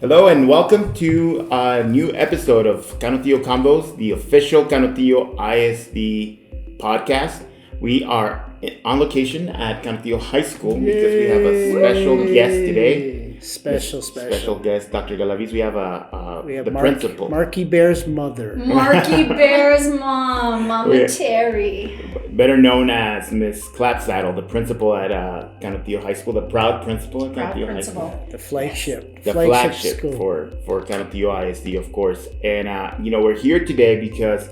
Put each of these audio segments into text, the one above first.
Hello and welcome to a new episode of Canutillo Convos, the official Canutillo ISD podcast. We are on location at Canutillo High School because we have a special guest today. Special guest, Dr. Galaviz. We have the principal. Marky Bear's mother. Marky Bear's mom, Mama Terry. Better known as Miss Clapsaddle, the principal at Canutillo High School, the proud principal at Canutillo High School. The flagship. The flagship for Canutillo ISD, of course. And, we're here today because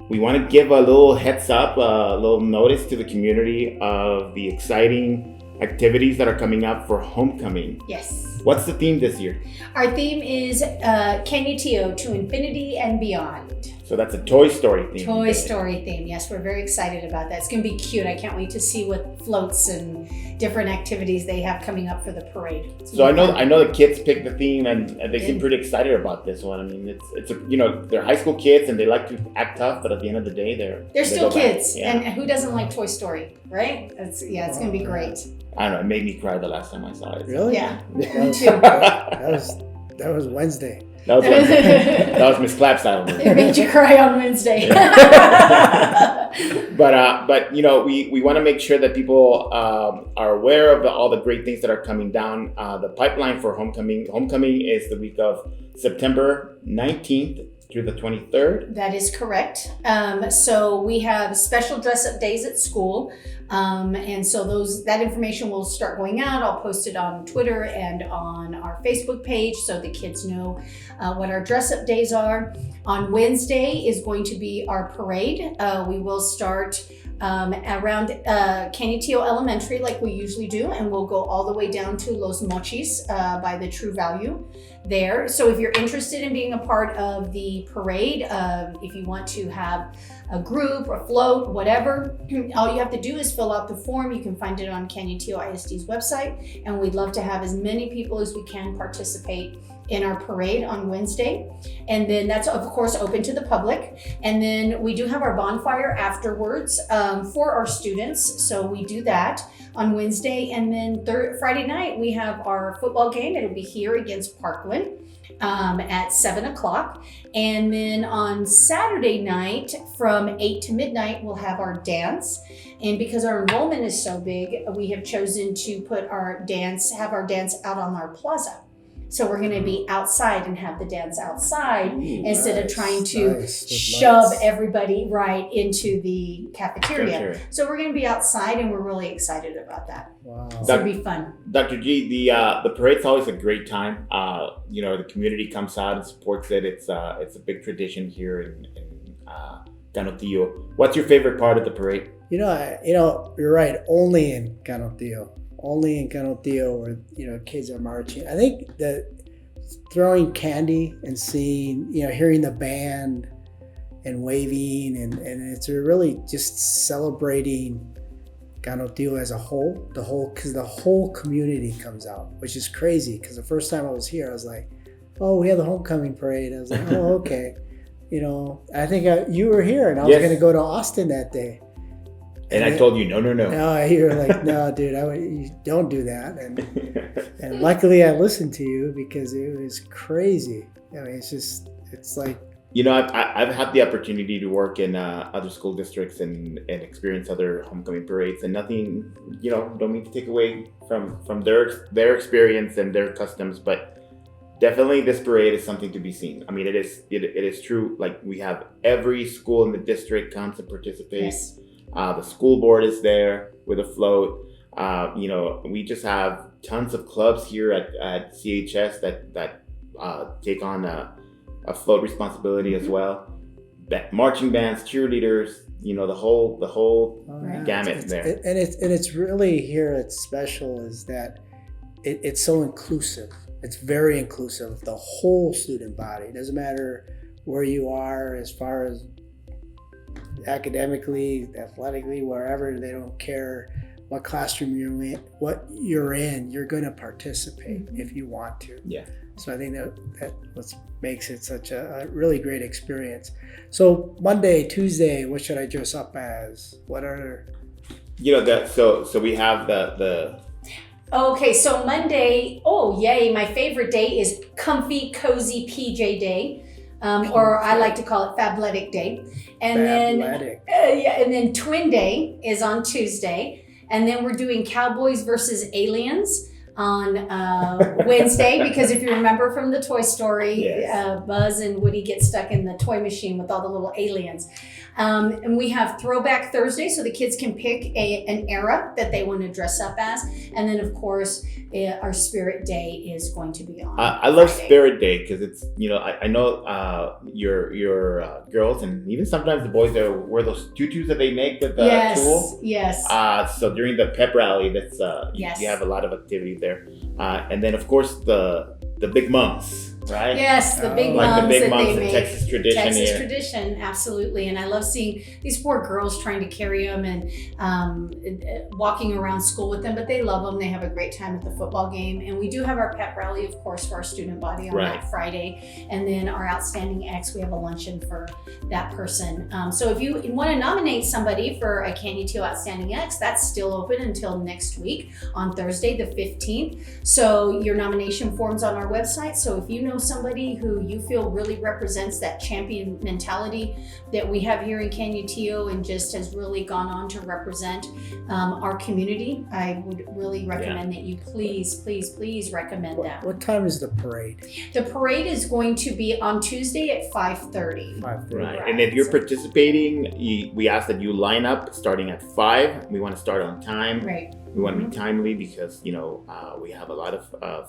we want to give a little heads up, a little notice to the community of the exciting activities that are coming up for homecoming. Yes. What's the theme this year? Our theme is Canutillo to Infinity and Beyond. So that's a Toy Story theme. Toy Story theme. Yes, we're very excited about that. It's going to be cute. I can't wait to see what floats and different activities they have coming up for the parade. So I know the kids picked the theme and they seem pretty excited about this one. I mean, it's they're high school kids and they like to act tough, but at the end of the day, they're still kids. Yeah. And who doesn't like Toy Story, right? It's going to be great. I don't know. It made me cry the last time I saw it. Really? Yeah. Me too. That was Wednesday. That was Wednesday. That was Miss Clapsaddle. It made you cry on Wednesday. But we want to make sure that people are aware of all the great things that are coming down the pipeline for homecoming. Homecoming is the week of September 19th through the 23rd. That is correct. So we have special dress-up days at school. And so that information will start going out. I'll post it on Twitter and on our Facebook page so the kids know what our dress-up days are. On Wednesday is going to be our parade. We will start around Canutillo Elementary like we usually do, and we'll go all the way down to Los Mochis by the True Value there. So if you're interested in being a part of the parade, if you want to have a group or float, whatever, all you have to do is fill out the form. You can find it on Canutillo ISD's website, and we'd love to have as many people as we can participate in our parade on Wednesday. And then that's of course open to the public. And then we do have our bonfire afterwards for our students. So we do that on Wednesday. And then Friday night, we have our football game. It'll be here against Parkland at 7:00. And then on Saturday night from 8 to midnight, we'll have our dance. And because our enrollment is so big, we have chosen to have our dance out on our plaza. So we're going to be outside and have the dance outside instead of trying to shove everybody right into the cafeteria. So we're going to be outside, and we're really excited about that. Wow. So it'll be fun. Dr. G, the parade's always a great time. The community comes out and supports it. It's a big tradition here in Canutillo. What's your favorite part of the parade? You're right. Only in Canutillo where kids are marching. I think that throwing candy and seeing, hearing the band and waving and it's really just celebrating Canutillo as a whole, because the whole community comes out, which is crazy. Because the first time I was here, I was like, oh, we have the homecoming parade. I was like, oh, okay. I think you were here, and I was going to go to Austin that day. And I told you, no. No, you were like, no, dude, you don't do that. And luckily I listened to you because it was crazy. I mean, it's like. I've had the opportunity to work in other school districts and experience other homecoming parades, and nothing, don't mean to take away from their experience and their customs, but definitely this parade is something to be seen. I mean, it is true. Like, we have every school in the district comes and participates. Yes. The school board is there with a float. We just have tons of clubs here at CHS that take on a float responsibility as well. Marching bands, cheerleaders, the whole gamut there. And it's really here. It's special is that it's so inclusive. It's very inclusive. The whole student body. It doesn't matter where you are as far as academically, athletically, wherever. They don't care what classroom you're in. You're going to participate if you want to. Yeah. So I think that what makes it such a really great experience. So Monday, Tuesday, what should I dress up as? What are so we have the Okay, so Monday, oh yay, my favorite day is Comfy Cozy PJ Day. Or I like to call it Fabletic Day. And Fabletic. and then Twin Day is on Tuesday. And then we're doing Cowboys versus Aliens on Wednesday, because if you remember from the Toy Story, Yes. Buzz and Woody get stuck in the toy machine with all the little aliens. And we have Throwback Thursday, so the kids can pick an era that they want to dress up as. And then, of course, our Spirit Day is going to be on I love Friday. Spirit Day because it's, I know your girls and even sometimes the boys that wear those tutus that they make with the tulle. Yes. So during the pep rally, that's Yes. you have a lot of activities there, and then of course the big mums, right? Yes, the big Like mums the big that mums, they the make. Texas tradition Texas here. tradition, absolutely. And I love seeing these poor girls trying to carry them and walking around school with them, but they love them. They have a great time at the football game. And we do have our pep rally, of course, for our student body on that Friday. And then our Outstanding X, we have a luncheon for that person. So if you want to nominate somebody for a Canutillo Outstanding X, that's still open until next week on Thursday, the 15th. So your nomination form's on our website. So if you know somebody who you feel really represents that champion mentality that we have here in Canutillo and just has really gone on to represent our community, I would really recommend that you please recommend them. What time is the parade? The parade is going to be on Tuesday at 5:30. 5:30. Right. And if you're participating, we ask that you line up starting at 5. We want to start on time. Right. We want to be timely because, we have a lot of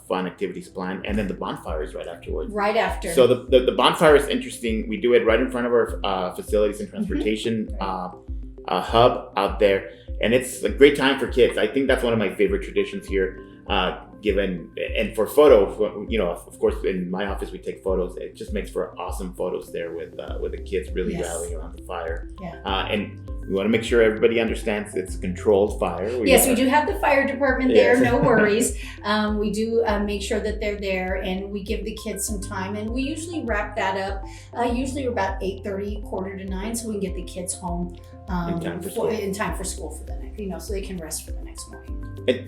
fun activities planned. And then the bonfire is right afterwards. Right after. So the bonfire is interesting. We do it right in front of our facilities and transportation hub out there. And it's a great time for kids. I think that's one of my favorite traditions here. And for photo, of course, in my office we take photos. It just makes for awesome photos there with the kids really rallying around the fire. Yeah. And we want to make sure everybody understands it's a controlled fire. We do have the fire department there, no worries. We do make sure that they're there, and we give the kids some time, and we usually wrap that up usually about 8:30, 8:45, so we can get the kids home in time for school for the next, so they can rest for the next morning. And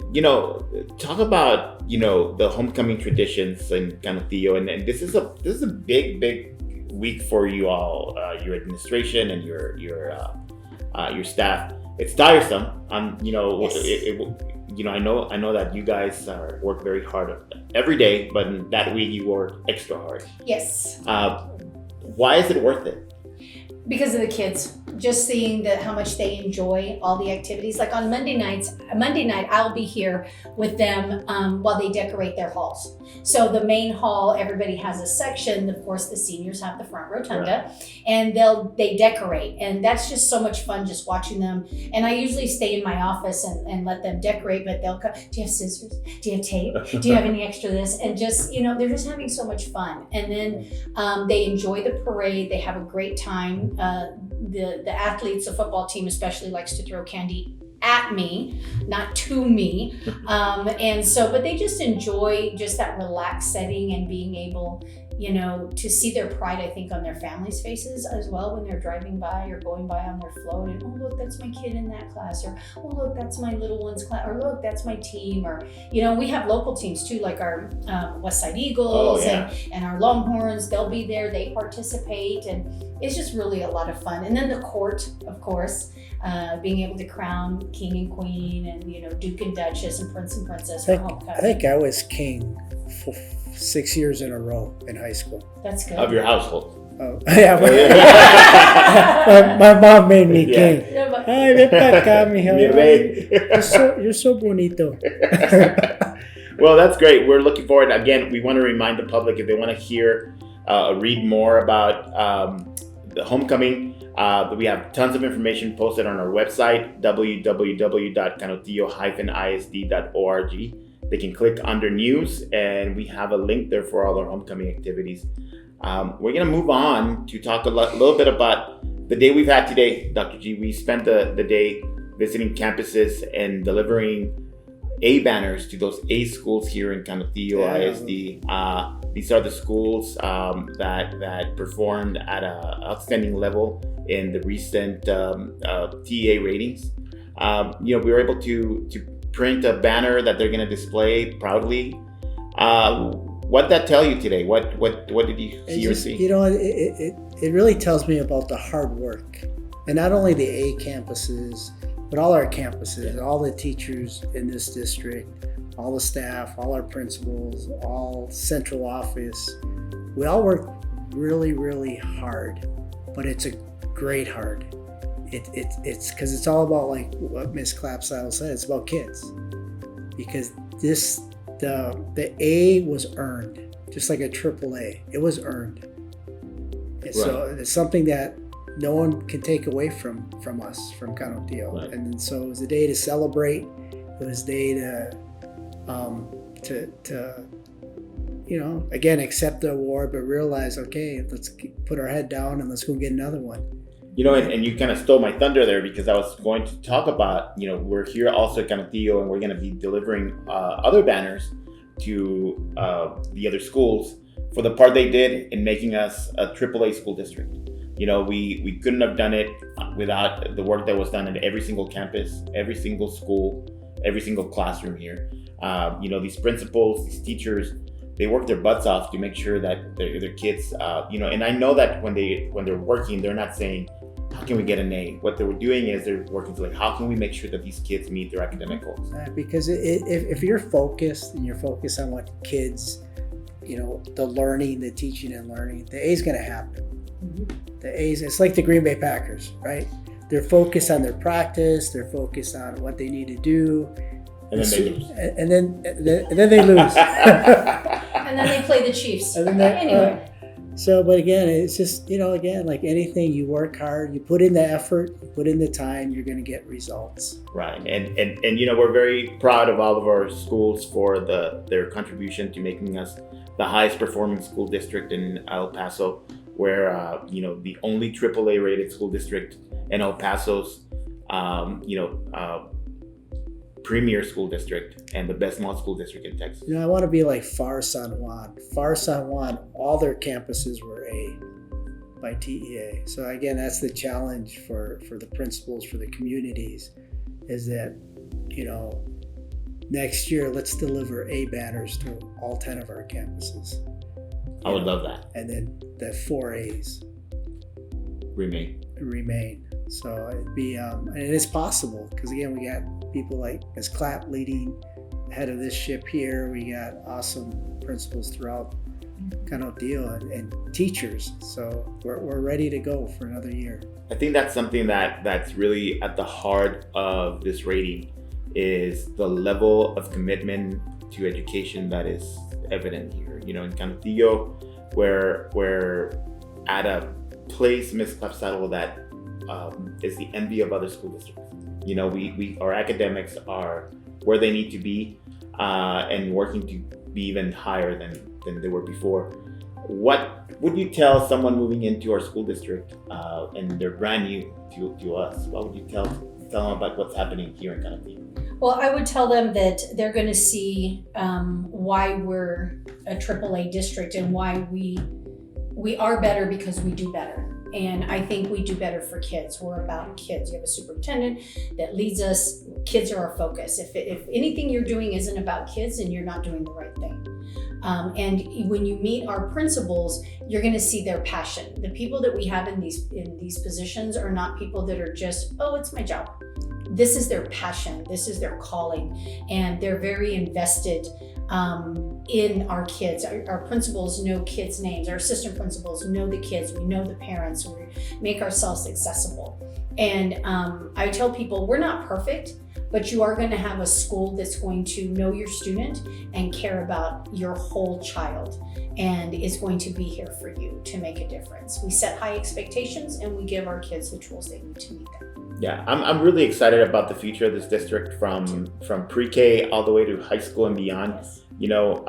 talk about the homecoming traditions in Canutillo, and this is a big week for you all, your administration and your staff. It's tiresome. I know that you guys work very hard every day, but in that week you work extra hard. Yes. Why is it worth it? Because of the kids, just seeing how much they enjoy all the activities. Like on Monday night, I'll be here with them while they decorate their halls. So the main hall, everybody has a section. Of course, the seniors have the front rotunda, and they decorate, and that's just so much fun just watching them. And I usually stay in my office and let them decorate, but they'll come, do you have scissors? Do you have tape? Do you have any extra this? And just, they're just having so much fun. And then they enjoy the parade. They have a great time. The athletes, the football team especially, likes to throw candy at me, not to me. But they just enjoy just that relaxed setting and being able, to see their pride, I think, on their families' faces as well when they're driving by or going by on their float. And, oh, look, that's my kid in that class. Or, oh, look, that's my little one's class. Or, look, that's my team. Or, we have local teams too, like our West Side Eagles and our Longhorns. They'll be there. They participate. And it's just really a lot of fun. And then the court, of course, being able to crown king and queen and, duke and duchess and prince and princess for homecoming. I think I was king for 6 years in a row in high school. That's good. Of your household. Oh, yeah. My mom made me king. Ay, ven pa acá, mijo. You're so bonito. Well, that's great. We're looking forward. Again, we want to remind the public, if they want to hear, read more about the homecoming, we have tons of information posted on our website, www.canutillo-isd.org. They can click under news, and we have a link there for all our homecoming activities. We're going to move on to talk a little bit about the day we've had today, Dr. G. We spent the day visiting campuses and delivering A banners to those A schools here in Canutillo ISD. These are the schools that performed at an outstanding level in the recent TA ratings. We were able to print a banner that they're going to display proudly. What did that tell you today? What did you see or see? You know, it really tells me about the hard work, and not only the A campuses, but all our campuses, all the teachers in this district, all the staff, all our principals, all central office. We all work really, really hard, but it's a great hard. It's because it's all about, like what Miss Clapsaddle said, it's about kids. Because the A was earned, just like a AAA. It was earned. And so it's something that no one can take away from us, from Canutillo. Right. And so it was a day to celebrate. It was a day to you know, again, accept the award, but realize, okay, let's put our head down and let's go get another one. You know, and you kind of stole my thunder there, because I was going to talk about, you know, we're here also at Canutillo, and we're going to be delivering other banners to the other schools for the part they did in making us a AAA school district. You know, we couldn't have done it without the work that was done at every single campus, every single school, every single classroom here. You know, these principals, these teachers, they work their butts off to make sure that their kids, you know, and I know that when they're working, they're not saying, how can we get an A? What they were doing is they're working to, like, how can we make sure that these kids meet their academic goals? Because if you're focused and you're focused on what kids, you know, the learning, the teaching and learning, the A is going to happen. Mm-hmm. The A's, it's like the Green Bay Packers, right? They're focused on their practice. They're focused on what they need to do. And then they lose. And then they lose. And then they play the Chiefs. Anyway. So, but again, it's just, you know, again, like anything, you work hard, you put in the effort, you put in the time, you're going to get results. Right. And you know, we're very proud of all of our schools for their contribution to making us the highest performing school district in El Paso, where, you know, the only AAA rated school district in El Paso's, you know, premier school district and the best model school district in Texas. You know, I want to be like Far San Juan. Far San Juan, all their campuses were A by TEA. So again, that's the challenge for the principals, for the communities, is that, you know, next year, let's deliver A banners to all 10 of our campuses. I would love that. And then the 4 A's remain. So it'd be, and it's possible, because again, we got people like Ms. Clapp leading head of this ship here. We got awesome principals throughout Canutillo and teachers. So we're ready to go for another year. I think that's something that's really at the heart of this rating, is the level of commitment to education that is evident here. You know, in Canutillo, we're at a place, Ms. Clapsaddle, that is the envy of other school districts. You know, our academics are where they need to be, and working to be even higher than they were before. What would you tell someone moving into our school district, and they're brand new to us? What would you tell them about what's happening here in Canutillo? Well, I would tell them that they're going to see why we're a AAA district and why we are better, because we do better. And I think we do better for kids. We're about kids. You have a superintendent that leads us. Kids are our focus. If anything you're doing isn't about kids, then you're not doing the right thing. And when you meet our principals, you're going to see their passion. The people that we have in these positions are not people that are just, oh, it's my job. This is their passion. This is their calling. And they're very invested in our kids. Our principals know kids' names. Our assistant principals know the kids. We know the parents. We make ourselves accessible. And I tell people, we're not perfect, but you are going to have a school that's going to know your student and care about your whole child, and is going to be here for you to make a difference. We set high expectations, and we give our kids the tools they need to meet them. Yeah, I'm really excited about the future of this district, from pre-K all the way to high school and beyond. Yes. You know,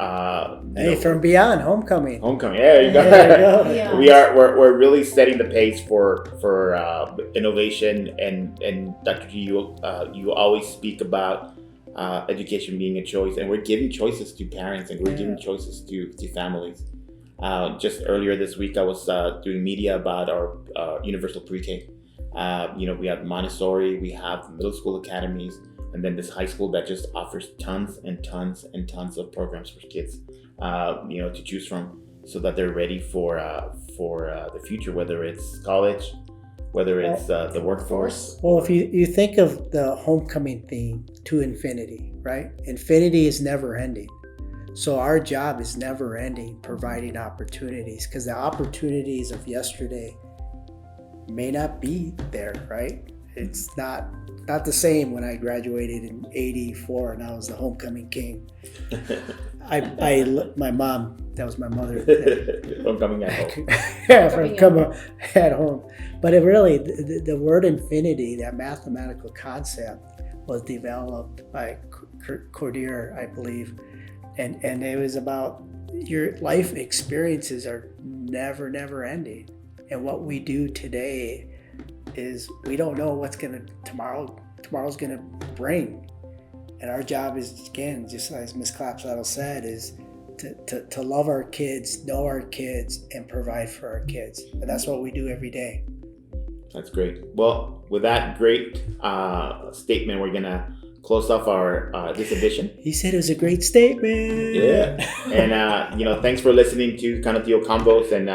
from beyond, homecoming. There you go. There you go. Yeah. We're really setting the pace for innovation, and Dr. G, you always speak about education being a choice, and we're giving choices to parents, and we're giving choices to families. Just earlier this week, I was doing media about our universal pre-K. You know, we have Montessori, we have middle school academies, and then this high school that just offers tons and tons and tons of programs for kids, to choose from, so that they're ready for the future, whether it's college, whether it's the workforce. Well, if you think of the homecoming theme, to infinity, right? Infinity is never ending. So our job is never ending, providing opportunities, because the opportunities of yesterday may not be there, right? It's not the same when I graduated in '84 and I was the homecoming king. My mom, that was my mother. Homecoming at home. Come at home. But it really, the word infinity, that mathematical concept, was developed by Cordier, I believe. And it was about your life experiences are never ending. And what we do today is we don't know what's tomorrow's gonna bring. And our job is, again, just as Ms. Clapsaddle said, is to love our kids, know our kids, and provide for our kids. And that's what we do every day. That's great. Well, with that great statement, we're gonna close off our this edition. He said it was a great statement. Yeah. And thanks for listening to Canutillo Convos, and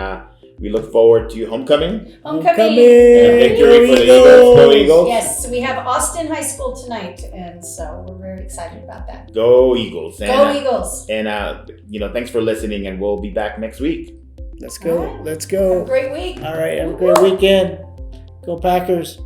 we look forward to homecoming. Homecoming. And victory for the Eagles. Go Eagles. Yes, we have Austin High School tonight, and so we're very excited about that. Go Eagles. Go Eagles. And thanks for listening, and we'll be back next week. Let's go. All right. Let's go. Have a great week. All right. Have a great weekend. Go Packers.